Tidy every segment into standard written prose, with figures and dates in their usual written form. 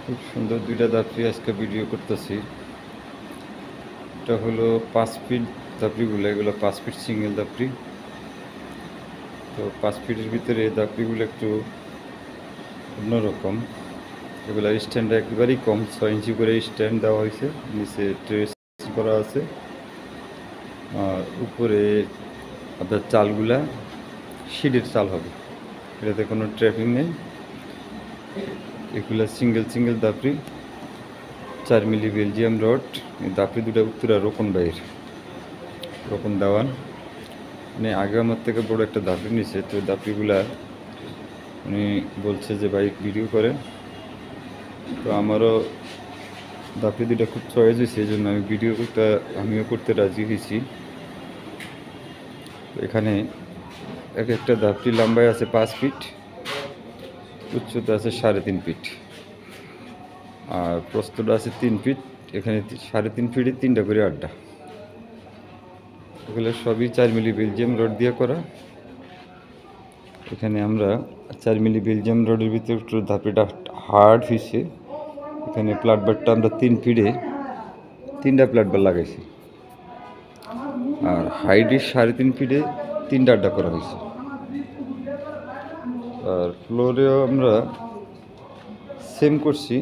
খুব সুন্দর দুইটা দাপড়ি আজকে ভিডিও করতেছি। এটা হলো 5 ফিট দাপড়িগুলো, এগুলো 5 ফিট সিঙ্গেল দাপড়ি। তো 5 ফিটের ভিতরে এই দাপড়িগুলো একটু অন্যরকম। এগুলো স্ট্যান্ডটা একেবারেই কম, 6 ইঞ্চি করে স্ট্যান্ড দেওয়া হয়েছে, নিচে ট্রেস করা আছে। আর উপরে আপনার চালগুলা শিডের চাল হবে, এটাতে কোনো ট্র্যাপিং নেই। এগুলা সিঙ্গেল সিঙ্গেল দাপড়ি, 4 মিলি বেলজিয়াম রড। এই দাপড়ি দুটা উত্তরা রোকন বাইর, রোকন দেওয়ান। মানে আগে আমার থেকে বড় একটা দাপড়ি নিছে, তো দাপড়িগুলা উনি বলছে যে ভাই ভিডিও করে। তো আমারও দাপড়ি দুটা খুব চয়েস হয়েছে, এই জন্য আমি ভিডিওটা আমিও করতে রাজি হয়েছি। এখানে এক একটা দাপড়ি লম্বায় আছে 5 ফিট, উচ্চতা আছে 3.5 ফিট, আর প্রস্থটা আছে 3 ফিট। এখানে 3.5 ফিটে 3টা করে আড্ডা। এগুলো সবই 4 মিলি বেলজিয়াম রড দিয়ে করা। এখানে আমরা 4 মিলি বেলজিয়াম রডের ভিতরে একটু দাপড়িটা হার্ড হয়েছে। এখানে প্লাটবারটা আমরা 3 ফিটে 3টা প্লাটবার লাগাইছি, আর হাইটে 3.5 ফিটে 3টা আড্ডা করা হয়েছে। আর ফ্লোরেও আমরা সেম করছি।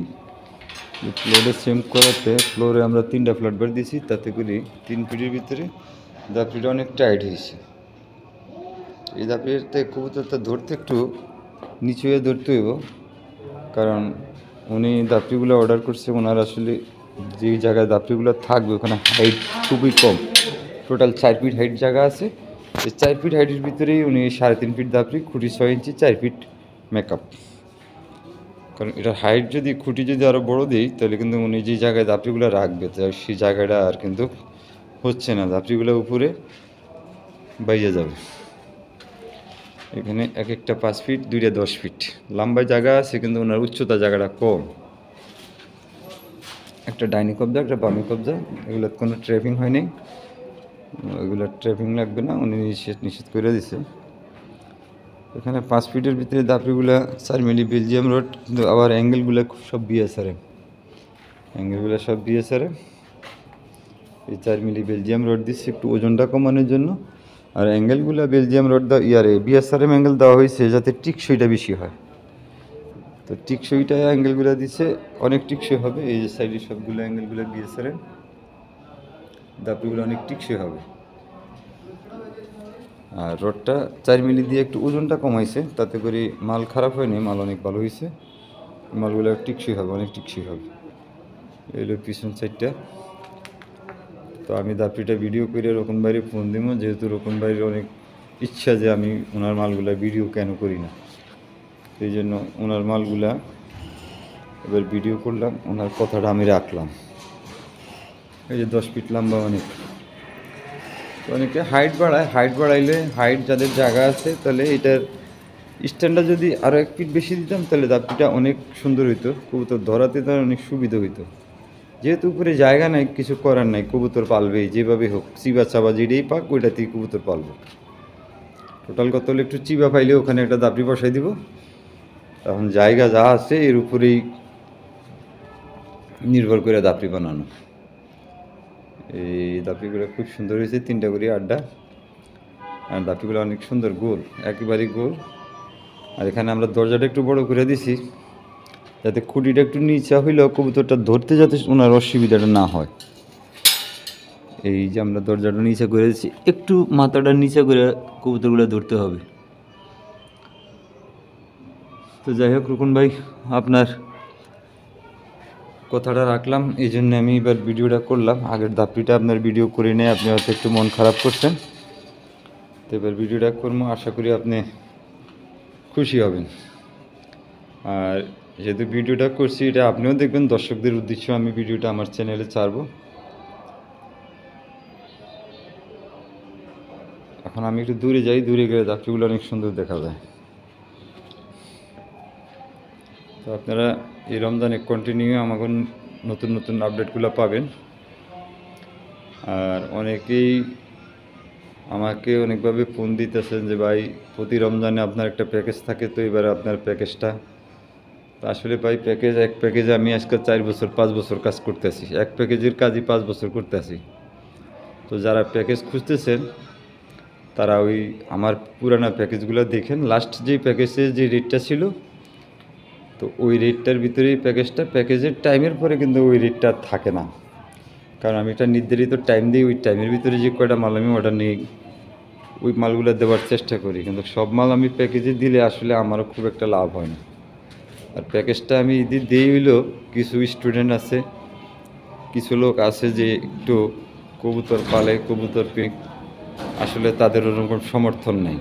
ফ্লোরে সেম করাতে ফ্লোরে আমরা 3টা প্লাটবার দিয়েছি, তাতে করে 3 ফিটের ভিতরে দাপড়িটা অনেক টাইট হয়েছে। এই দাপড়িতে কবুতরটা ধরতে একটু নিচু হয়ে ধরতে হইব, কারণ উনি দাপড়িগুলো অর্ডার করছে, ওনার আসলে যেই জায়গায় দাপড়িগুলো থাকবে ওখানে হাইট খুবই কম। টোটাল 4 ফিট হাইট জায়গা আছে। এই 4 ফিট হাইটের ভিতরেই উনি 3.5 ফিট দাপড়ি, খুঁটি 6 ইঞ্চি, 4 ফিট মেকআপ। কারণ এটার হাইট যদি খুঁটি যদি আরও বড় দিই, তাহলে কিন্তু উনি যে জায়গায় দাপড়িগুলো রাখবে সেই জায়গাটা আর কিন্তু হচ্ছে না, দাপড়িগুলো উপরে বাইরে যাবে। এখানে এক একটা 5 ফিট, দুইটা 10 ফিট লম্বা জায়গা আছে, কিন্তু ওনার উচ্চতা জায়গাটা কম। একটা ডাইনি কবজা, একটা বামি কবজা, এগুলো কোনো ট্র্যাপিং হয়নি, এগুলো ট্র্যাপিং লাগবে না, উনি নিষেধ করে দিছে। এখানে 5 ফিটের ভিতরে দাপড়িগুলো 4 মিলি বেলজিয়াম রড, কিন্তু আবার অ্যাঙ্গেলগুলো সব বিএসআরএম, অ্যাঙ্গেলগুলো সব বিএসআরএম। এই 4 মিলি বেলজিয়াম রড দিচ্ছি একটু ওজনটা কমানোর জন্য। আর অ্যাঙ্গেলগুলো বেলজিয়াম রড বিএসআরএম অ্যাঙ্গেল দেওয়া হয়েছে যাতে টিকসইটা বেশি হয়। তো টিকসইটা অ্যাঙ্গেলগুলো দিচ্ছে, অনেক টিকসই হবে। এই যে সাইডে সবগুলো অ্যাঙ্গেলগুলো বিএসআরএম, দাপড়িগুলো অনেক টিকসই হবে। আর রডটা 4 মিলি দিয়ে একটু ওজনটা কমাইছে, তাতে করে মাল খারাপ হয়নি, মাল অনেক ভালো হয়েছে। মালগুলো টিকসই হবে, অনেক টিকসই হবে। এই হলো পিছন সাইডটা। তো আমি দাপড়িটা ভিডিও করে রকম বাইরে ফোন দিব, যেহেতু রকম বাইরে অনেক ইচ্ছা যে আমি ওনার মালগুলা ভিডিও কেন করি না, সেই জন্য ওনার মালগুলা এবার ভিডিও করলাম, ওনার কথাটা আমি রাখলাম। এই যে 10 ফিট লম্বা, অনেকে হাইট বাড়ায়, হাইট বাড়াইলে হাইট যাদের জায়গা আছে, তাহলে এটার স্ট্যান্ডটা যদি আরও 1 ফিট বেশি দিতাম, তাহলে দাপড়িটা অনেক সুন্দর হইতো, কবুতর ধরাতে তার অনেক সুবিধা হইতো। যেহেতু উপরে জায়গা নাই, কিছু করার নাই, কবুতর পালবেই যেভাবে হোক, চিবা চাবা যেটাই পাক ওইটাতেই কবুতর পালবে। টোটাল কত হলে একটু চিবা পাইলে ওখানে একটা দাপড়ি বসাই দিব। এখন জায়গা যা আছে এর উপরেই নির্ভর করে দাপড়ি বানানো। এই দাপড়িগুলো খুব সুন্দর হয়েছে, 3টা করে আড্ডা, আর দাপড়িগুলো অনেক সুন্দর, গোল, একেবারেই গোল। আর এখানে আমরা দরজাটা একটু বড় করে দিছি, যাতে খুঁটিটা একটু নিচা হইলেও কবুতরটা ধরতে যাতে ওনার অসুবিধাটা না হয়। এই যে আমরা দরজাটা নিচে করে দিচ্ছি, একটু মাথাটা নিচে করে কবুতরগুলো ধরতে হবে। তো যাই হোক রুকন ভাই, আপনার কথাটা রাখলাম, এই জন্য আমি এবার ভিডিওটা করলাম। আগের দাপড়িটা আপনার ভিডিও করে নিয়ে আপনি হয়তো একটু মন খারাপ করছেন, তো এবার ভিডিওটা করবো, আশা করি আপনি খুশি হবেন। আর যেহেতু ভিডিওটা করছি, এটা আপনিও দেখবেন, দর্শকদের উদ্দেশ্যে আমি ভিডিওটা আমার চ্যানেলে ছাড়বো। এখন আমি একটু দূরে যাই, দূরে গেলে দাপড়িগুলো অনেক সুন্দর দেখা যায়। তো আপনারা এই রমজানে কন্টিনিউ আমাকে নতুন নতুন আপডেটগুলো পাবেন। আর অনেকেই আমাকে অনেকভাবে ফোন দিতেছেন যে ভাই প্রতি রমজানে আপনার একটা প্যাকেজ থাকে, তো এবার আপনার প্যাকেজটা তো আসলে ভাই এক প্যাকেজে আমি আজকে 4 বছর 5 বছর কাজ করতেছি, এক প্যাকেজের কাজই 5 বছর করতেছি। তো যারা প্যাকেজ খুঁজতেছেন তারা ওই আমার পুরানা প্যাকেজগুলো দেখেন, লাস্ট যেই প্যাকেজে যে রেটটা ছিল তো ওই রেটটার ভিতরেই প্যাকেজের টাইমের পরে কিন্তু ওই রেটটা থাকে না, কারণ আমি একটা নির্ধারিত টাইম দিই, ওই টাইমের ভিতরে যে কয়টা মাল আমি অর্ডার নিই ওই মালগুলো দেওয়ার চেষ্টা করি, কিন্তু সব মাল আমি প্যাকেজে দিলে আসলে আমারও খুব একটা লাভ হয় না। আর প্যাকেজটা আমি দিই হইলেও কিছু স্টুডেন্ট আছে, কিছু লোক আছে যে একটু কবুতর পালে, কবুতর আসলে তাদের ওরকম সমর্থন নেই,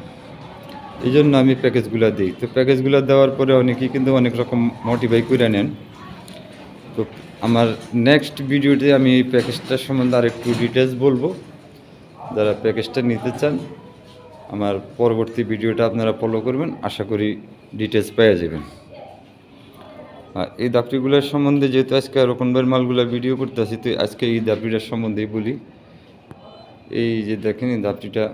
এই জন্য আমি প্যাকেজগুলো দিই। তো প্যাকেজগুলো দেওয়ার পরে অনেকেই কিন্তু অনেক রকম মোটিভাই করে নেন। তো আমার নেক্সট ভিডিওতে আমি এই প্যাকেজটার সম্বন্ধে আর একটু ডিটেলস বলবো। যারা প্যাকেজটা নিতে চান আমার পরবর্তী ভিডিওটা আপনারা ফলো করবেন, আশা করি ডিটেলস পেয়ে যাবেন। আর এই দাপড়িগুলোর সম্বন্ধে যেহেতু আজকে রকমবার মালগুলো ভিডিও করতেছি, তো আজকে এই দাপড়িটার সম্বন্ধেই বলি। এই যে দেখেন এই দাপড়িটা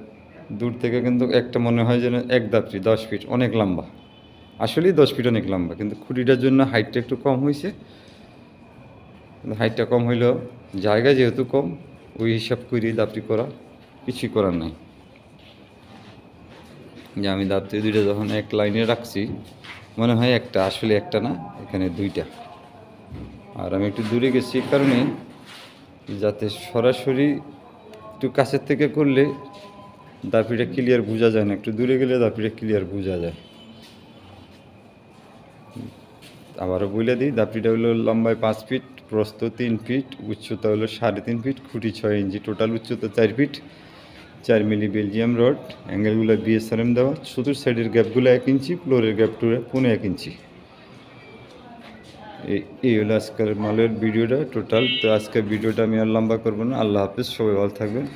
দূর থেকে কিন্তু একটা মনে হয় যেন এক দাপড়ি 10 ফিট, অনেক লম্বা, আসলেই 10 ফিট অনেক লম্বা, কিন্তু খুঁটিটার জন্য হাইটটা একটু কম হয়েছে। হাইটটা কম হইলেও জায়গা যেহেতু কম, ওই হিসাব করেই দাপড়ি করা, কিছুই করার নাই। যে আমি দাপড়ি দুইটা যখন এক লাইনে রাখছি মনে হয় একটা, আসলে একটা না, এখানে দুইটা। আর আমি একটু দূরে গেছি কারণে যাতে সরাসরি একটু কাছের থেকে করলে দাপড়িটা ক্লিয়ার বোঝা যায় না, একটু দূরে গেলে দাপড়িটা ক্লিয়ার বোঝা যায়। আবারও বলে দিই, দাপড়িটা হলো লম্বায় 5 ফিট, প্রস্থ 3 ফিট, উচ্চতা হলো 3.5 ফিট, খুঁটি 6 ইঞ্চি, টোটাল উচ্চতা 4 ফিট, 4 মিলি বেলজিয়াম রড, অ্যাঙ্গেলগুলো বিএসআরএম দেওয়া, চতুর সাইডের গ্যাপগুলো 1 ইঞ্চি, ফ্লোরের গ্যাপটুরে 1.5 ইঞ্চি। এই হলো আজকের মালের ভিডিওটা টোটাল। তো আজকের ভিডিওটা আমি আর লম্বা করবো না। আল্লাহ হাফিজ, সবাই ভালো থাকবেন।